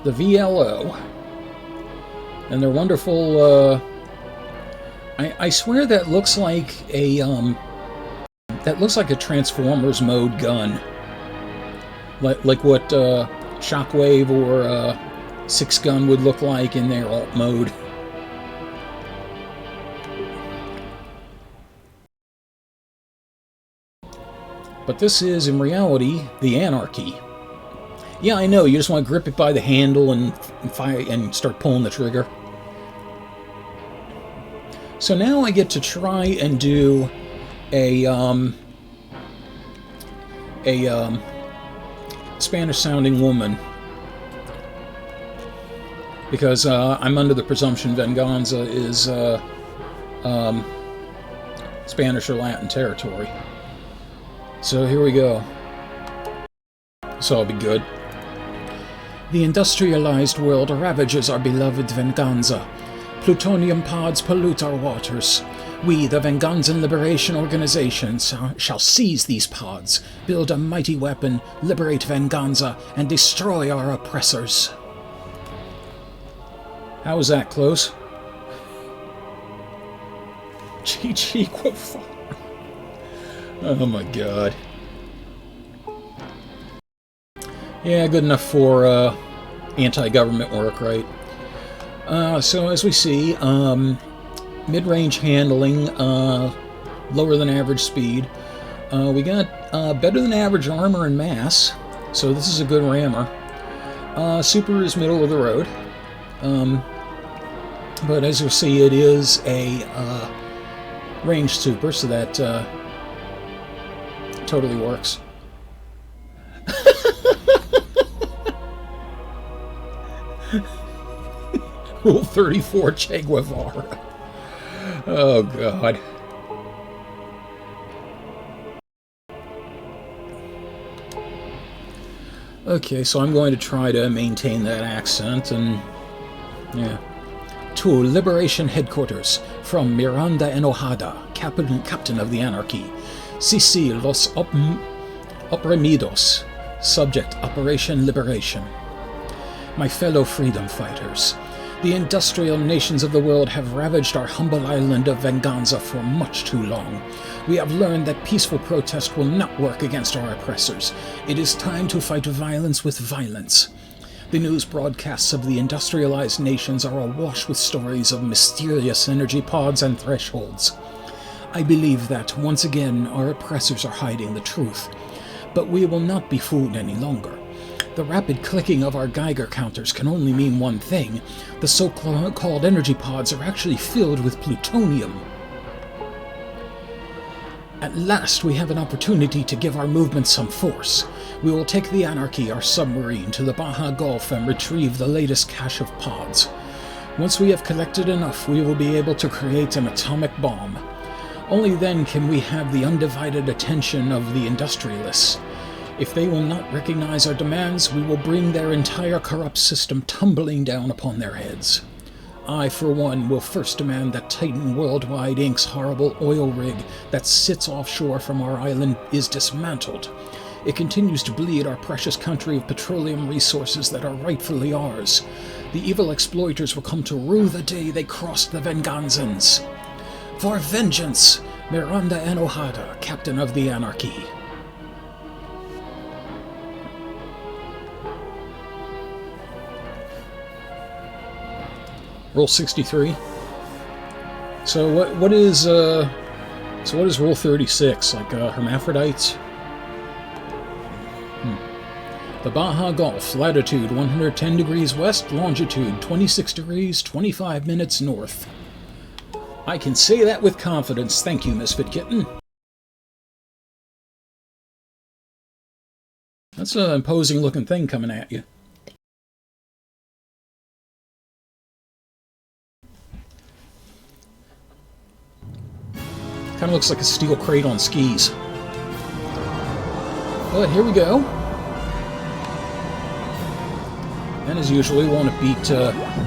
the VLO. And they're wonderful, I swear that looks like a, Transformers mode gun. Like what, Shockwave or, Six Gun would look like in their alt mode. But this is, in reality, the Anarchy. Yeah, I know, you just want to grip it by the handle and fire and start pulling the trigger. So now I get to try and do a Spanish-sounding woman. Because I'm under the presumption Venganza is Spanish or Latin territory. So here we go. So I'll be good. The industrialized world ravages our beloved Venganza. Plutonium pods pollute our waters. We, the Venganzan Liberation Organization, shall seize these pods, build a mighty weapon, liberate Venganza, and destroy our oppressors. How was that close? GG Quafar. Oh my god. Yeah, good enough for anti-government work, right? So as we see, mid-range handling, lower than average speed. We got better than average armor and mass, so this is a good rammer. Super is middle of the road. But as you'll see, it is a ranged super, so that totally works. Rule 34, Che Guevara. Oh, God. Okay, so I'm going to try to maintain that accent, and... yeah. To Liberation Headquarters, from Miranda Enojada, Captain of the Anarchy. CC Los Oprimidos. Subject Operation Liberation. My fellow freedom fighters, the industrial nations of the world have ravaged our humble island of Venganza for much too long. We have learned that peaceful protest will not work against our oppressors. It is time to fight violence with violence. The news broadcasts of the industrialized nations are awash with stories of mysterious energy pods and thresholds. I believe that, once again, our oppressors are hiding the truth. But we will not be fooled any longer. The rapid clicking of our Geiger counters can only mean one thing. The so-called energy pods are actually filled with plutonium. At last we have an opportunity to give our movement some force. We will take the Anarchy, our submarine, to the Baja Gulf and retrieve the latest cache of pods. Once we have collected enough, we will be able to create an atomic bomb. Only then can we have the undivided attention of the industrialists. If they will not recognize our demands, we will bring their entire corrupt system tumbling down upon their heads. I, for one, will first demand that Titan Worldwide Inc.'s horrible oil rig that sits offshore from our island is dismantled. It continues to bleed our precious country of petroleum resources that are rightfully ours. The evil exploiters will come to rue the day they crossed the Venganzans. For vengeance, Miranda Enojada, Captain of the Anarchy. Rule 63. So what is Rule 36? Like hermaphrodites? The Baja Gulf, latitude 110 degrees west, longitude 26 degrees 25 minutes north. I can say that with confidence. Thank you, Misfit Kitten. That's an imposing looking thing coming at you. Kind of looks like a steel crate on skis. But here we go. And as usual, we want to beat,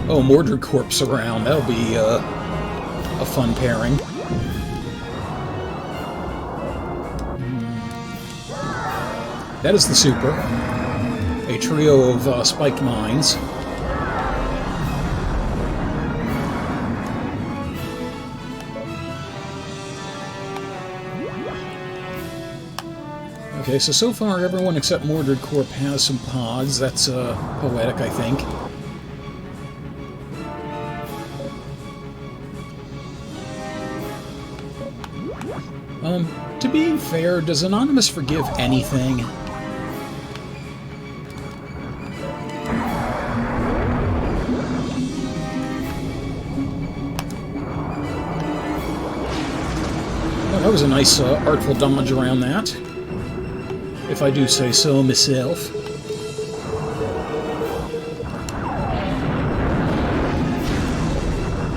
Mordred Corpse around. That'll be, a fun pairing. That is the Super. A trio of, spiked mines. Okay, so far everyone except Mordred Corp has some pods. That's poetic, I think. To be fair, does Anonymous forgive anything? Well, that was a nice, artful dodge around that. If I do say so myself.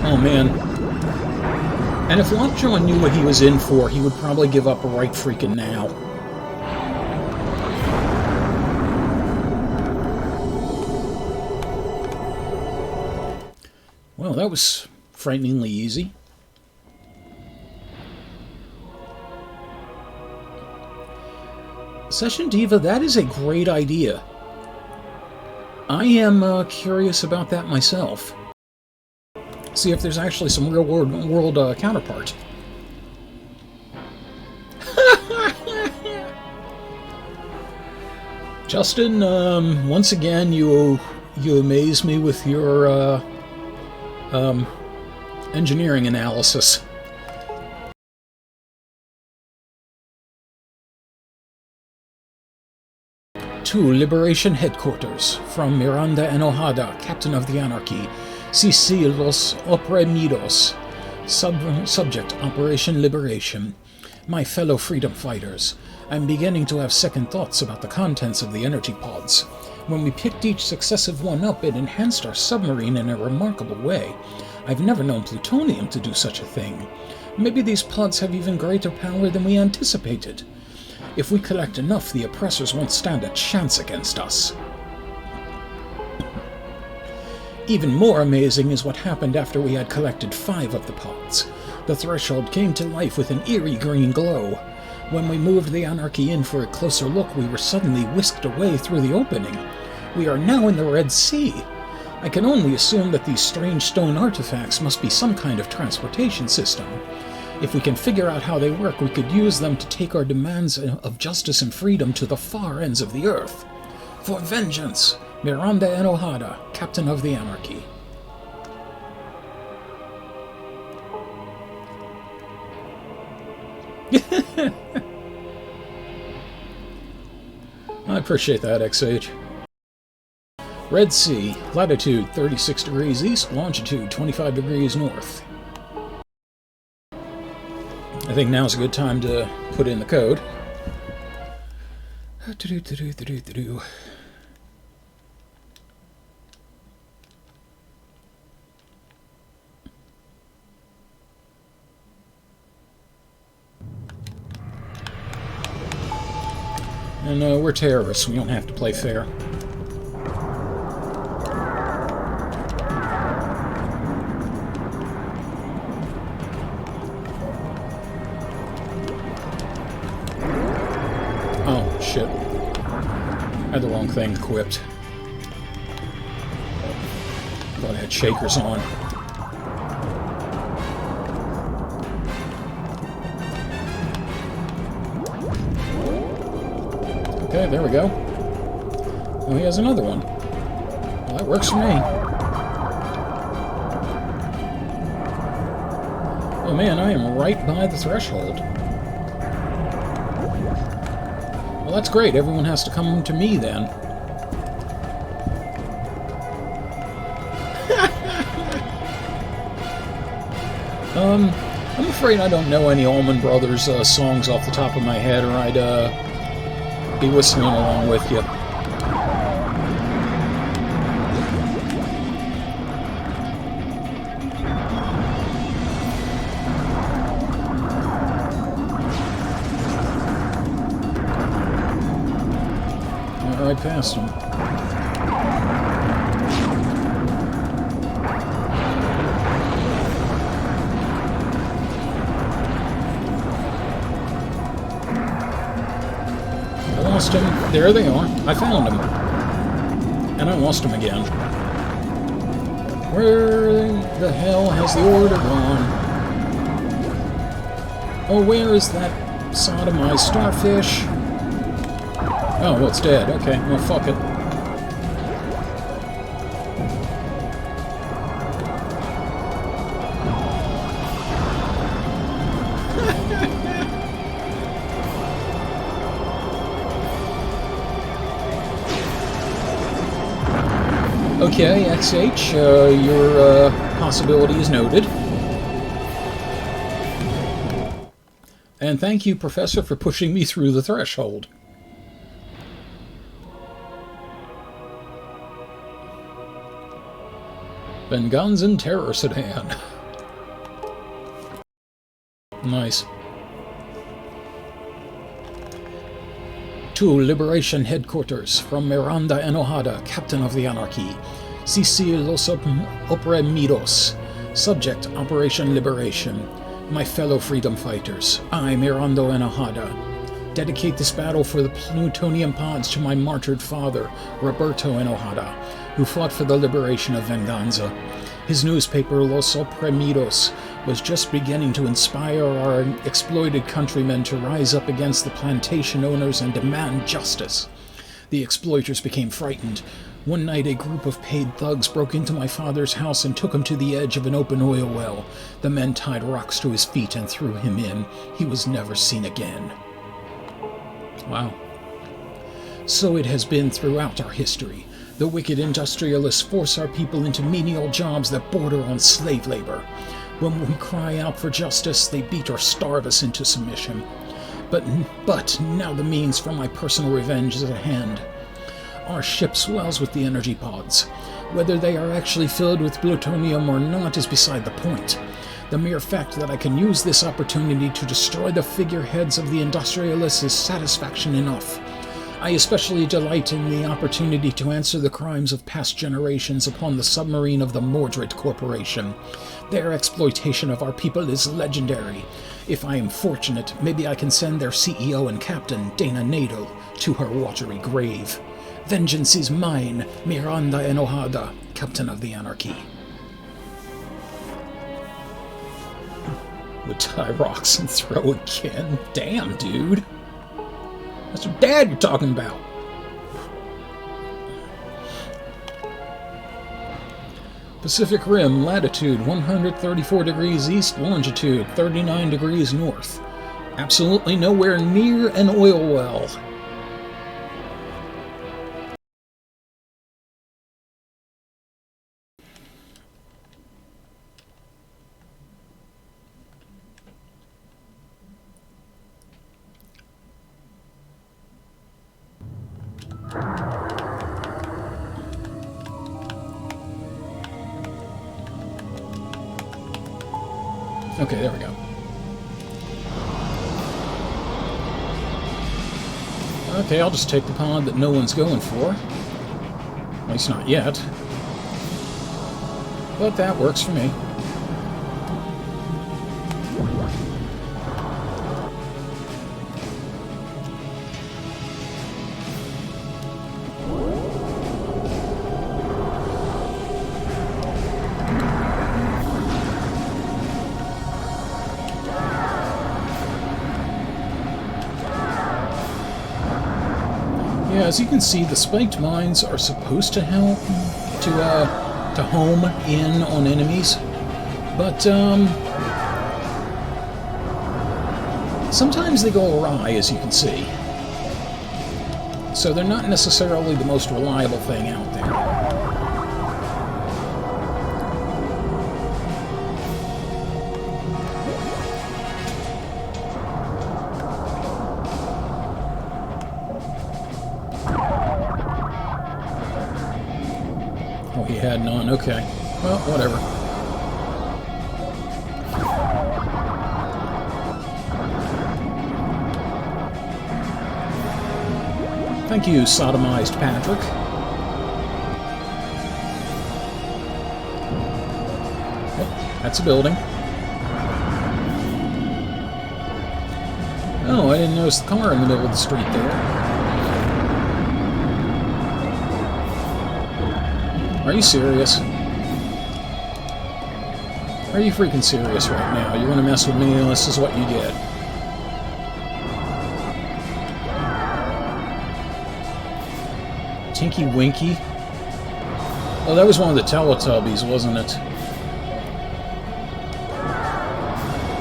Oh, man. And if Lockjaw knew what he was in for, he would probably give up right freaking now. Well, that was frighteningly easy. Session Diva, that is a great idea. I am curious about that myself. See if there's actually some real-world counterpart. Justin, once again, you amaze me with your engineering analysis. To Liberation Headquarters, from Miranda and Ojeda, Captain of the Anarchy. CC Los Oprimidos. Subject Operation Liberation. My fellow freedom fighters, I'm beginning to have second thoughts about the contents of the energy pods. When we picked each successive one up, it enhanced our submarine in a remarkable way. I've never known plutonium to do such a thing. Maybe these pods have even greater power than we anticipated. If we collect enough, the oppressors won't stand a chance against us. Even more amazing is what happened after we had collected 5 of the pods. The threshold came to life with an eerie green glow. When we moved the Anarchy in for a closer look, we were suddenly whisked away through the opening. We are now in the Red Sea. I can only assume that these strange stone artifacts must be some kind of transportation system. If we can figure out how they work, we could use them to take our demands of justice and freedom to the far ends of the earth. For vengeance! Miranda and Ojeda, Captain of the Anarchy. I appreciate that, XH. Red Sea, latitude 36 degrees east, longitude 25 degrees north. I think now's a good time to put in the code. And we're terrorists, we don't have to play fair. Oh, shit. I had the wrong thing equipped. Thought I had shakers on. Okay, there we go. Oh, he has another one. Well, that works for me. Oh man, I am right by the threshold. Well, that's great. Everyone has to come to me then. I'm afraid I don't know any Allman Brothers songs off the top of my head, or I'd be whistling along with you. Right past him. I lost him. There they are. I found him. And I lost him again. Where the hell has the order gone? Oh, where is that sodomized starfish? Oh, well, it's dead. Okay, well, fuck it. Okay, XH, your possibility is noted. And thank you, Professor, for pushing me through the threshold. Venganza Terror Sedan. Nice. To Liberation Headquarters, from Miranda Enojada, Captain of the Anarchy. CC los oprimidos. Subject, Operation Liberation. My fellow freedom fighters, I, Miranda Enojada, dedicate this battle for the plutonium pods to my martyred father, Roberto Enojada, who fought for the liberation of Venganza. His newspaper, Los Oprimidos, was just beginning to inspire our exploited countrymen to rise up against the plantation owners and demand justice. The exploiters became frightened. One night, a group of paid thugs broke into my father's house and took him to the edge of an open oil well. The men tied rocks to his feet and threw him in. He was never seen again. Wow. So it has been throughout our history. The wicked industrialists force our people into menial jobs that border on slave labor. When we cry out for justice, they beat or starve us into submission. But now the means for my personal revenge is at hand. Our ship swells with the energy pods. Whether they are actually filled with plutonium or not is beside the point. The mere fact that I can use this opportunity to destroy the figureheads of the industrialists is satisfaction enough. I especially delight in the opportunity to answer the crimes of past generations upon the submarine of the Mordred Corporation. Their exploitation of our people is legendary. If I am fortunate, maybe I can send their CEO and captain, Dana Nadel, to her watery grave. Vengeance is mine, Miranda Enojada, Captain of the Anarchy. Would tie rocks and throw again? Damn, dude. That's your dad you're talking about. Pacific Rim, latitude 134 degrees east, longitude 39 degrees north. Absolutely nowhere near an oil well. Okay, there we go. Okay, I'll just take the pod that no one's going for. At least not yet. But that works for me. Yeah, as you can see, the spiked mines are supposed to help to home in on enemies, but sometimes they go awry, as you can see. So they're not necessarily the most reliable thing out there. Oh, he had none. Okay. Well, whatever. Thank you, sodomized Patrick. Oh, that's a building. Oh, I didn't notice the car in the middle of the street there. Are you serious? Are you freaking serious right now? You're gonna mess with me and this is what you get. Tinky Winky. Oh, that was one of the Teletubbies, wasn't it?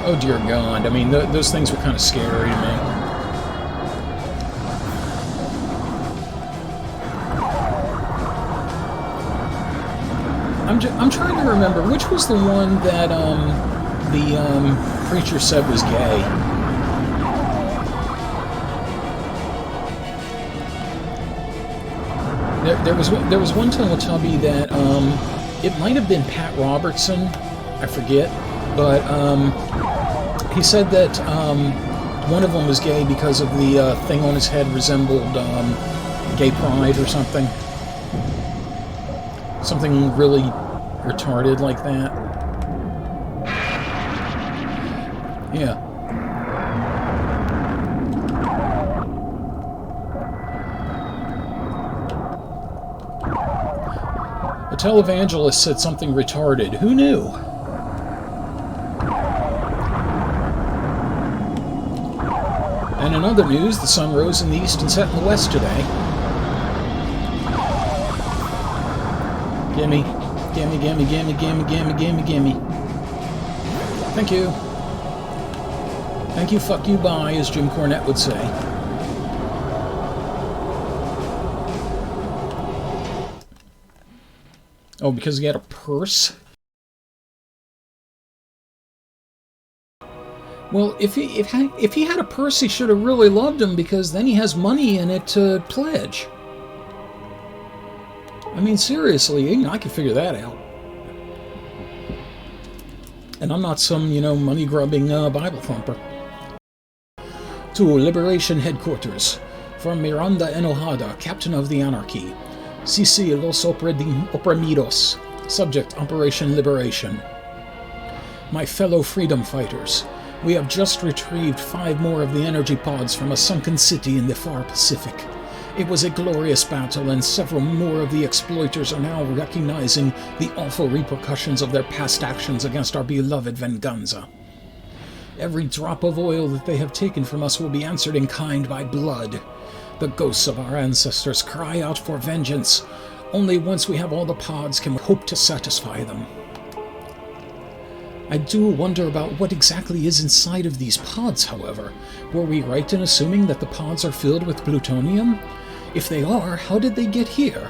Oh, dear God. I mean, those things were kind of scary to me. I'm trying to remember, which was the one that, the preacher said was gay? There was one Teletubby that, it might have been Pat Robertson, I forget, but, he said that, one of them was gay because of the, thing on his head resembled, gay pride or something. Something really retarded like that. Yeah. A televangelist said something retarded. Who knew? And in other news, the sun rose in the east and set in the west today. Gimme. Gimme, gimme, gimme, gimme, gimme, gimme, gimme. Thank you. Thank you, fuck you, bye, as Jim Cornette would say. Oh, because he had a purse? Well, if he had a purse, he should have really loved him, because then he has money in it to pledge. I mean, seriously, I can figure that out. And I'm not some, money-grubbing Bible thumper. To Liberation Headquarters. From Miranda Enojada, Captain of the Anarchy. CC Los Oprimidos. Subject, Operation Liberation. My fellow freedom fighters, we have just retrieved 5 more of the energy pods from a sunken city in the far Pacific. It was a glorious battle, and several more of the exploiters are now recognizing the awful repercussions of their past actions against our beloved Venganza. Every drop of oil that they have taken from us will be answered in kind by blood. The ghosts of our ancestors cry out for vengeance. Only once we have all the pods can we hope to satisfy them. I do wonder about what exactly is inside of these pods, however. Were we right in assuming that the pods are filled with plutonium? If they are, how did they get here?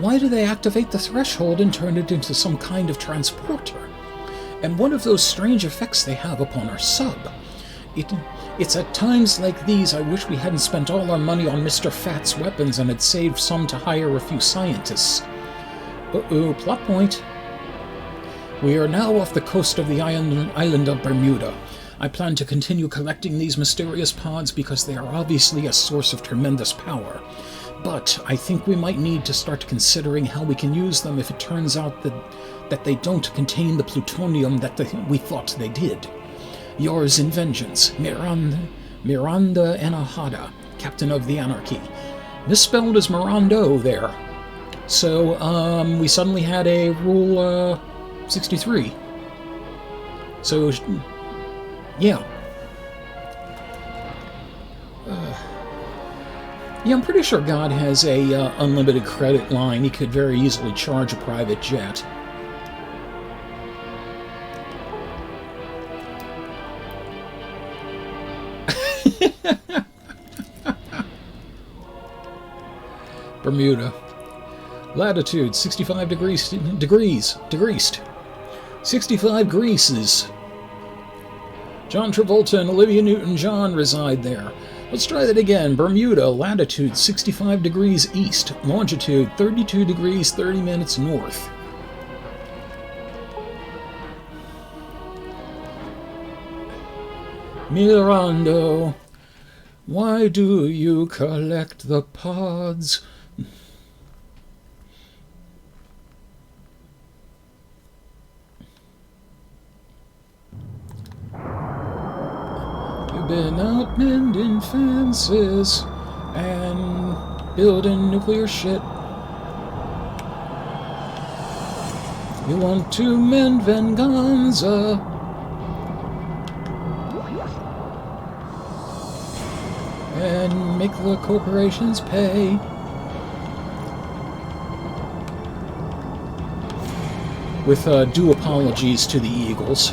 Why do they activate the threshold and turn it into some kind of transporter? And what of those strange effects they have upon our sub? It's at times like these I wish we hadn't spent all our money on Mr. Fat's weapons and had saved some to hire a few scientists. Uh-oh, plot point. We are now off the coast of the island of Bermuda. I plan to continue collecting these mysterious pods because they are obviously a source of tremendous power. But I think we might need to start considering how we can use them if it turns out that they don't contain the plutonium that we thought they did. Yours in vengeance, Miranda Enojada, Captain of the Anarchy. Misspelled as Mirando there. So, we suddenly had a Rule, 63. So, yeah. Yeah, I'm pretty sure God has a unlimited credit line. He could very easily charge a private jet. Bermuda. Latitude 65 degrees. 65 Greases. John Travolta and Olivia Newton-John reside there. Let's try that again. Bermuda, latitude 65 degrees east, longitude 32 degrees 30 minutes north. Mirando, why do you collect the pods? Been out mending fences and building nuclear shit. You want to mend Venganza and make the corporations pay. with due apologies to the Eagles.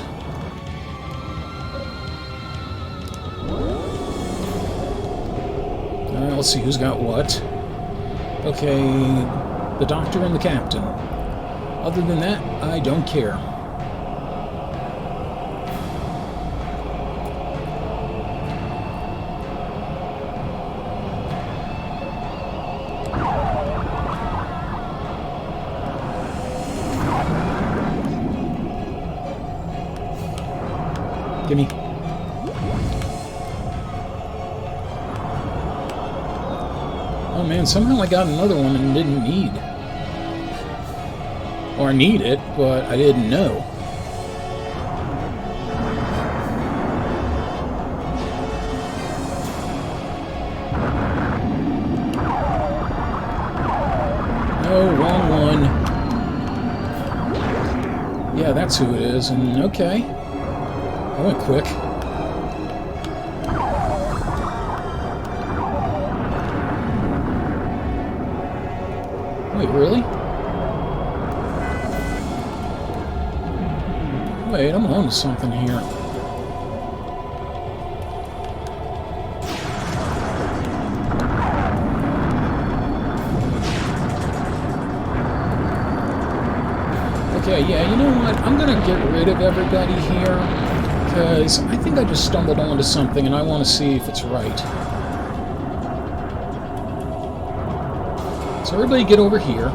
Let's see who's got what. Okay, the doctor and the captain. Other than that, I don't care. Gimme. Oh man, somehow I got another one and didn't need. Or I need it, but I didn't know. No, wrong one. Yeah, that's who it is, and okay. I went quick. Wait, really? Wait, I'm on to something here. Okay, yeah, you know what? I'm gonna get rid of everybody here, because I think I just stumbled onto something and I want to see if it's right. So everybody get over here.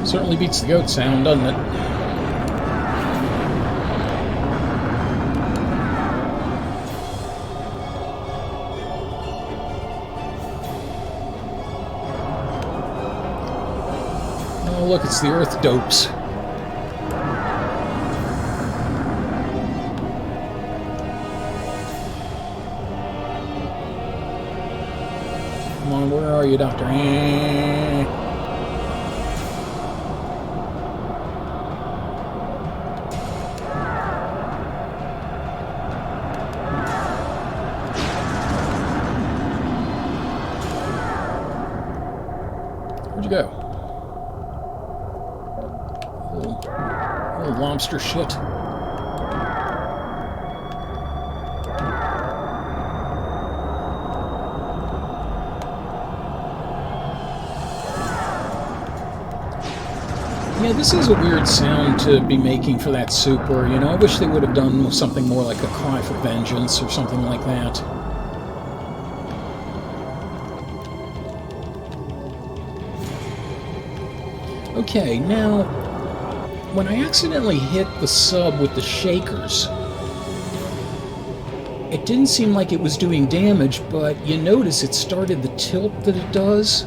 Certainly beats the goat sound, doesn't it? Oh, look, it's the Earth dopes. Come on, where are you, Doctor? Where'd you go? Little lobster shit. Yeah, this is a weird sound to be making for that super, you know. I wish they would have done something more like a cry for vengeance or something like that. Okay, now, when I accidentally hit the sub with the shakers, it didn't seem like it was doing damage, but you notice it started the tilt that it does.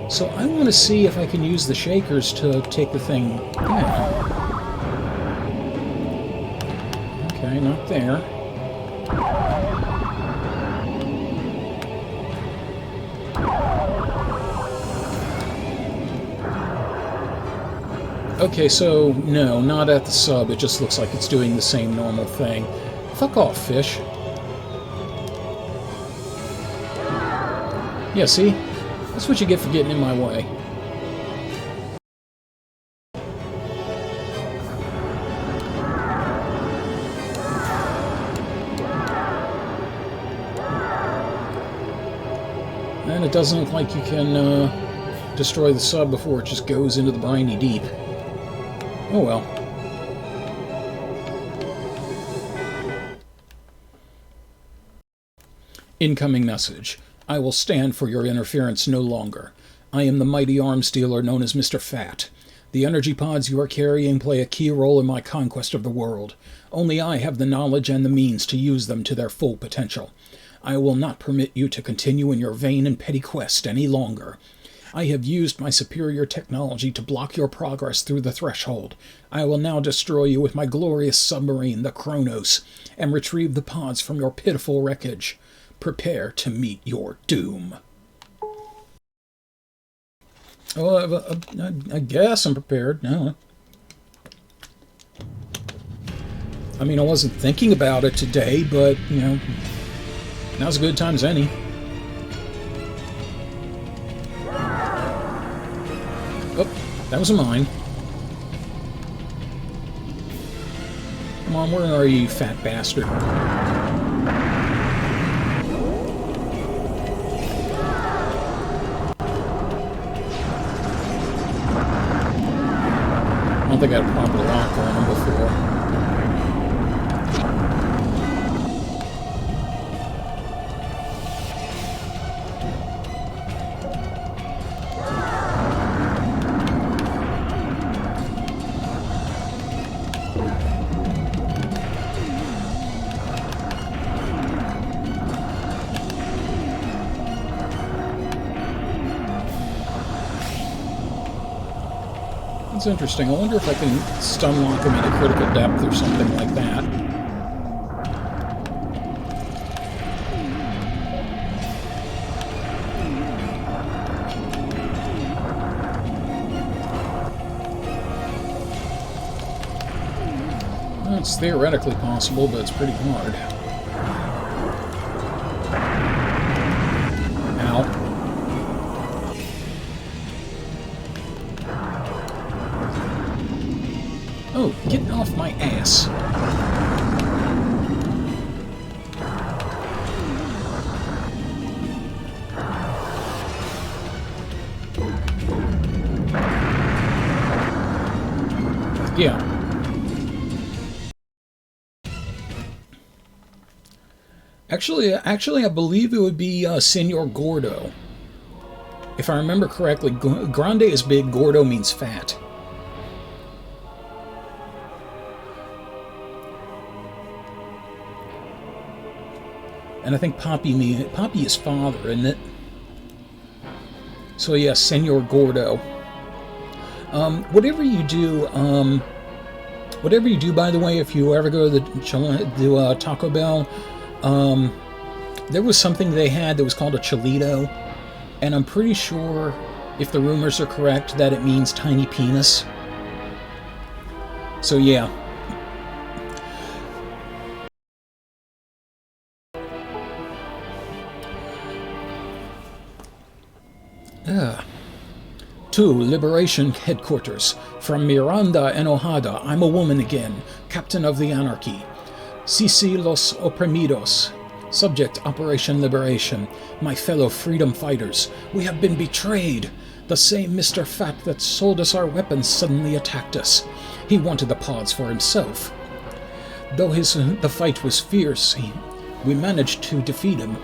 So I want to see if I can use the shakers to take the thing down. Okay, not there. Okay, so no, not at the sub. It just looks like it's doing the same normal thing. Fuck off, fish. Yeah, see? That's what you get for getting in my way. And it doesn't look like you can destroy the sub before it just goes into the briny deep. Oh well. Incoming message. I will stand for your interference no longer. I am the mighty arms dealer known as Mr. Fat. The energy pods you are carrying play a key role in my conquest of the world. Only I have the knowledge and the means to use them to their full potential. I will not permit you to continue in your vain and petty quest any longer. I have used my superior technology to block your progress through the threshold. I will now destroy you with my glorious submarine, the Kronos, and retrieve the pods from your pitiful wreckage. Prepare to meet your doom. Oh, I guess I'm prepared. No. I mean, I wasn't thinking about it today, but, you know, now's as good a time as any. Oh, that was a mine. Come on, where are you, fat bastard? I don't think I had a proper lock on him before. That's interesting. I wonder if I can stun lock him into critical depth or something like that. Well, it's theoretically possible, but it's pretty hard. Ow. Oh, get off my ass. Yeah. Actually, I believe it would be Senor Gordo. If I remember correctly, Grande is big, Gordo means fat. And I think Poppy is father, isn't it? So yes, Senor Gordo. Whatever you do, by the way, if you ever go to the Taco Bell, there was something they had that was called a Cholito, and I'm pretty sure, if the rumors are correct, that it means tiny penis. So yeah. To Liberation Headquarters. From Miranda and Ojada, I'm a woman again, Captain of the Anarchy. Sisi los oprimidos. Subject Operation Liberation. My fellow freedom fighters, we have been betrayed. The same Mr. Fat that sold us our weapons suddenly attacked us. He wanted the pods for himself. Though the fight was fierce, we managed to defeat him.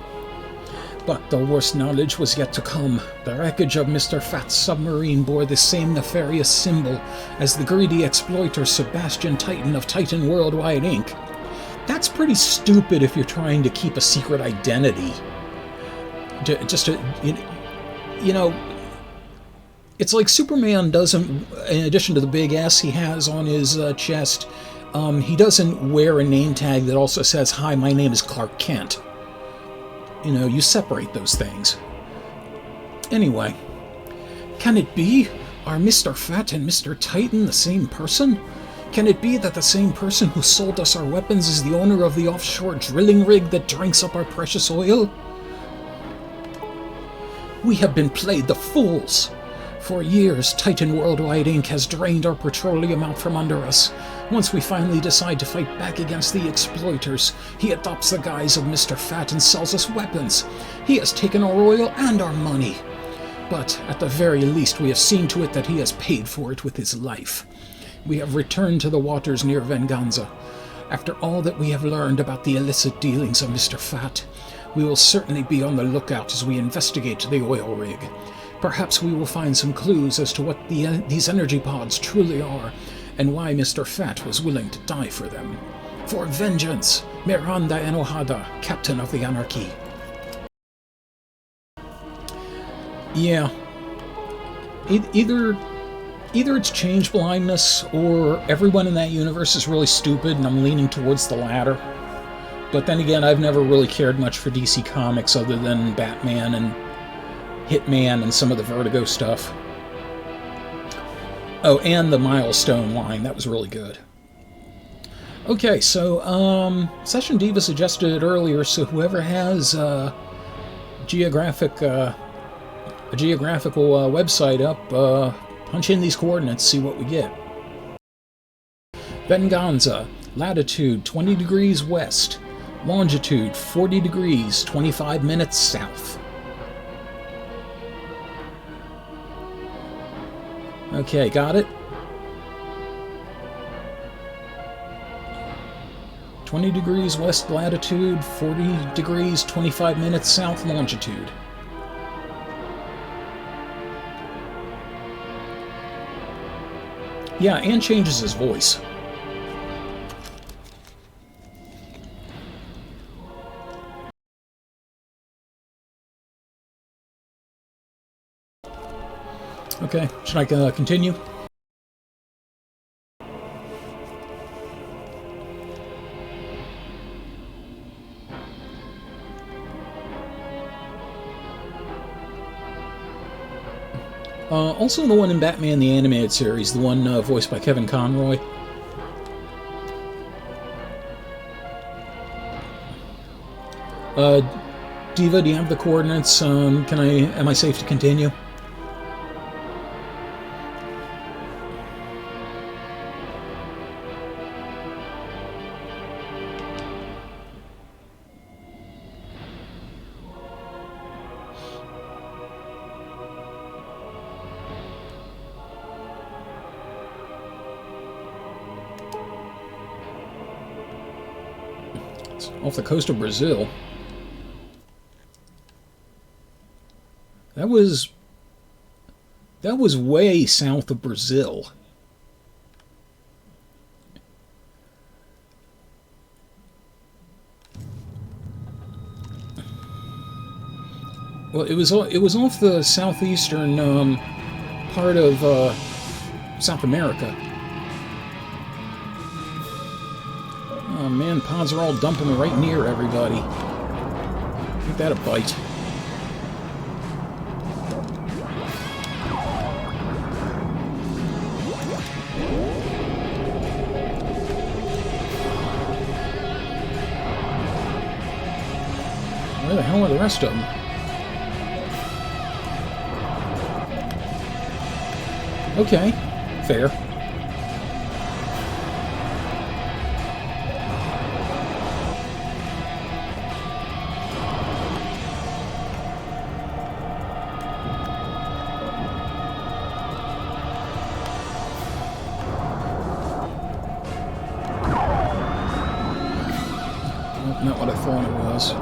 But the worst knowledge was yet to come. The wreckage of Mr. Fat's submarine bore the same nefarious symbol as the greedy exploiter Sebastian Titan of Titan Worldwide Inc. That's pretty stupid if you're trying to keep a secret identity. Just to, you know, it's like Superman doesn't, in addition to the big S he has on his chest, he doesn't wear a name tag that also says, "Hi, my name is Clark Kent." You know, you separate those things. Anyway, can it be? Are Mr. Fat and Mr. Titan the same person? Can it be that the same person who sold us our weapons is the owner of the offshore drilling rig that drinks up our precious oil? We have been played the fools. For years, Titan Worldwide Inc. has drained our petroleum out from under us. Once we finally decide to fight back against the exploiters, he adopts the guise of Mr. Fat and sells us weapons. He has taken our oil and our money. But at the very least, we have seen to it that he has paid for it with his life. We have returned to the waters near Venganza. After all that we have learned about the illicit dealings of Mr. Fat, we will certainly be on the lookout as we investigate the oil rig. Perhaps we will find some clues as to what these energy pods truly are, and why Mr. Fat was willing to die for them. For vengeance, Miranda and Ojada, Captain of the Anarchy. Yeah. Either it's change blindness, or everyone in that universe is really stupid, and I'm leaning towards the latter. But then again, I've never really cared much for DC Comics other than Batman and Hitman and some of the Vertigo stuff. Oh, and the Milestone line. That was really good. Okay, so Session Diva suggested it earlier, so whoever has geographic a geographical website up, punch in these coordinates, see what we get. Venganza, latitude 20 degrees west, longitude 40 degrees 25 minutes south. Okay, got it. 20 degrees west latitude, 40 degrees 25 minutes south longitude. Yeah, and changes his voice. Okay, should I continue? Also the one in Batman the Animated Series, the one voiced by Kevin Conroy. Diva, do you have the coordinates? Am I safe to continue? It's off the coast of Brazil. That was way south of Brazil. Well, it was off the southeastern part of South America. Oh man, pods are all dumping right near everybody. Give that a bite. Where the hell are the rest of them? Okay, fair. Nope, not what I thought it was.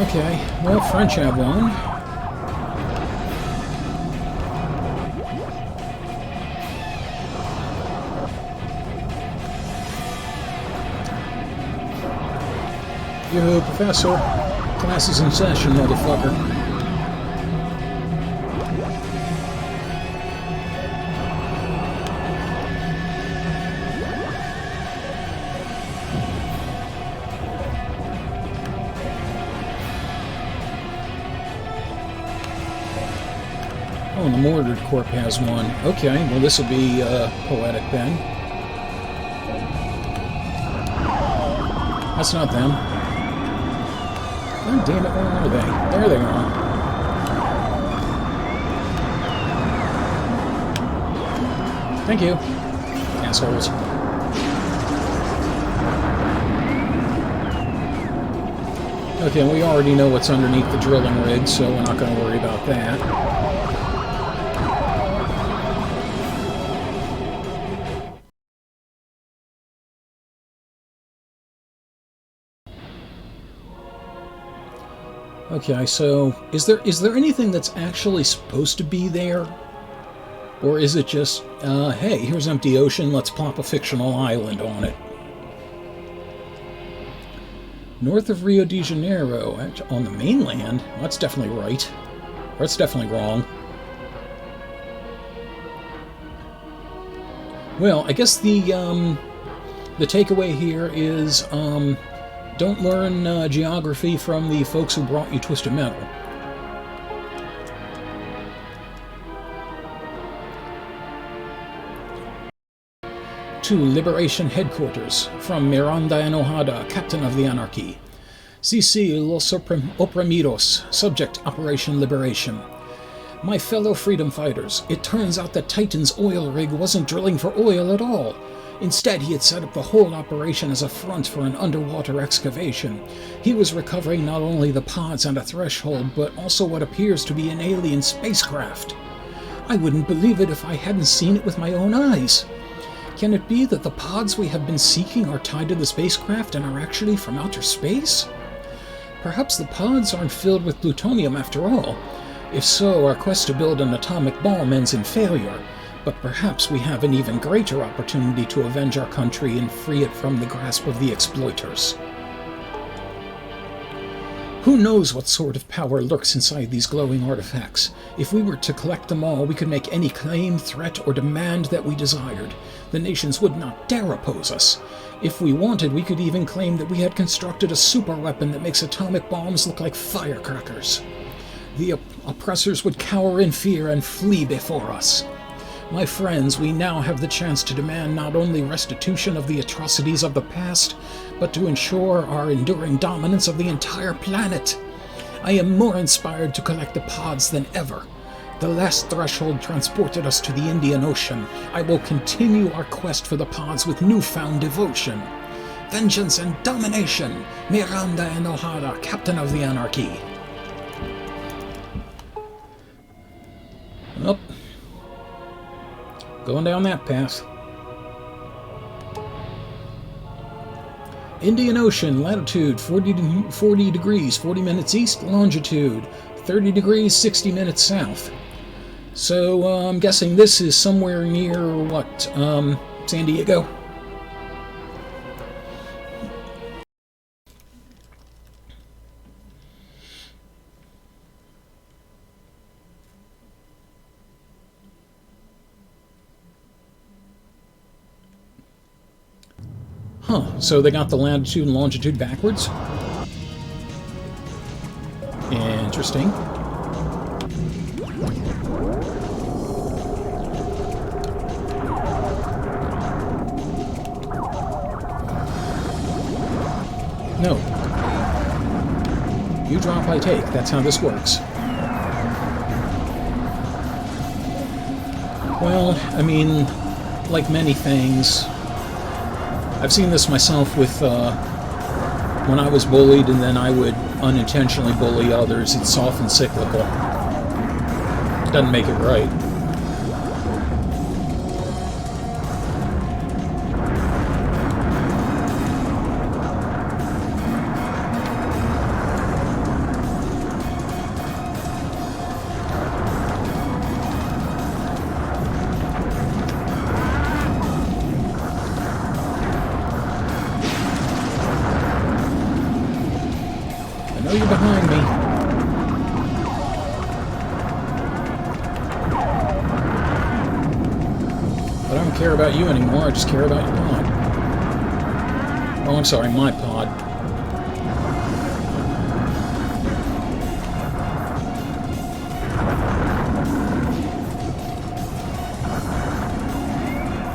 Okay, well, French have one. Yo, Professor. Class is in session, motherfucker. Oh, and the Mortared Corp has one. Okay, well this will be poetic then. That's not them. God damn it, where are they? There they are. Thank you, assholes. Okay, we already know what's underneath the drilling rig, so we're not going to worry about that. Okay, so is there anything that's actually supposed to be there? Or is it just, hey, here's empty ocean, let's plop a fictional island on it? North of Rio de Janeiro, on the mainland? Well, that's definitely right. Or that's definitely wrong. Well, I guess the takeaway here is, don't learn geography from the folks who brought you Twisted Metal. To Liberation Headquarters, from Miranda and Ojada, Captain of the Anarchy. CC Los Oprimidos, Subject Operation Liberation. My fellow freedom fighters, it turns out that Titan's oil rig wasn't drilling for oil at all. Instead, he had set up the whole operation as a front for an underwater excavation. He was recovering not only the pods and a threshold, but also what appears to be an alien spacecraft. I wouldn't believe it if I hadn't seen it with my own eyes. Can it be that the pods we have been seeking are tied to the spacecraft and are actually from outer space? Perhaps the pods aren't filled with plutonium after all. If so, our quest to build an atomic bomb ends in failure. But perhaps we have an even greater opportunity to avenge our country and free it from the grasp of the exploiters. Who knows what sort of power lurks inside these glowing artifacts? If we were to collect them all, we could make any claim, threat, or demand that we desired. The nations would not dare oppose us. If we wanted, we could even claim that we had constructed a superweapon that makes atomic bombs look like firecrackers. The oppressors would cower in fear and flee before us. My friends, we now have the chance to demand not only restitution of the atrocities of the past, but to ensure our enduring dominance of the entire planet. I am more inspired to collect the pods than ever. The last threshold transported us to the Indian Ocean. I will continue our quest for the pods with newfound devotion. Vengeance and domination! Miranda and Ojada, Captain of the Anarchy. Well, going down that path. Indian Ocean, latitude 40 degrees, 40 minutes east, longitude 30 degrees, 60 minutes south. So I'm guessing this is somewhere near, what, San Diego? Huh, so they got the latitude and longitude backwards? Interesting. No. You drop, I take. That's how this works. Well, I mean, like many things, I've seen this myself with, when I was bullied and then I would unintentionally bully others. It's often cyclical. Doesn't make it right. You're behind me. But I don't care about you anymore, I just care about your pod. Oh, I'm sorry, my pod.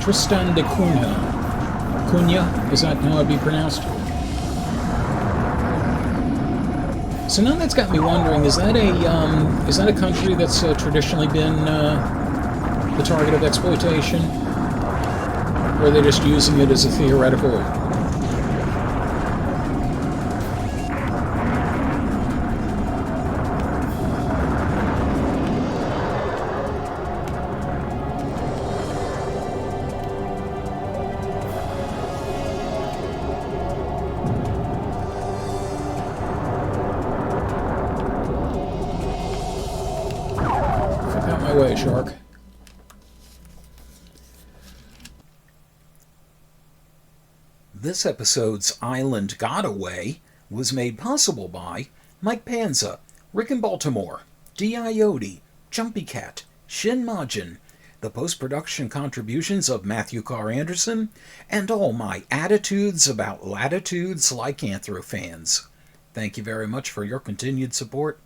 Tristan de Cunha. Cunha? Is that how it'd be pronounced? So now that's got me wondering, is that a country that's traditionally been the target of exploitation? Or are they just using it as a theoretical? Way, shark. This episode's Island Godaway was made possible by Mike Panza, Rick in Baltimore, D. Iode, Jumpy Cat, Shin Majin, the post-production contributions of Matthew Carr Anderson, and all my attitudes about latitudes lycanthro fans. Thank you very much for your continued support.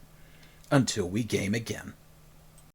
Until we game again.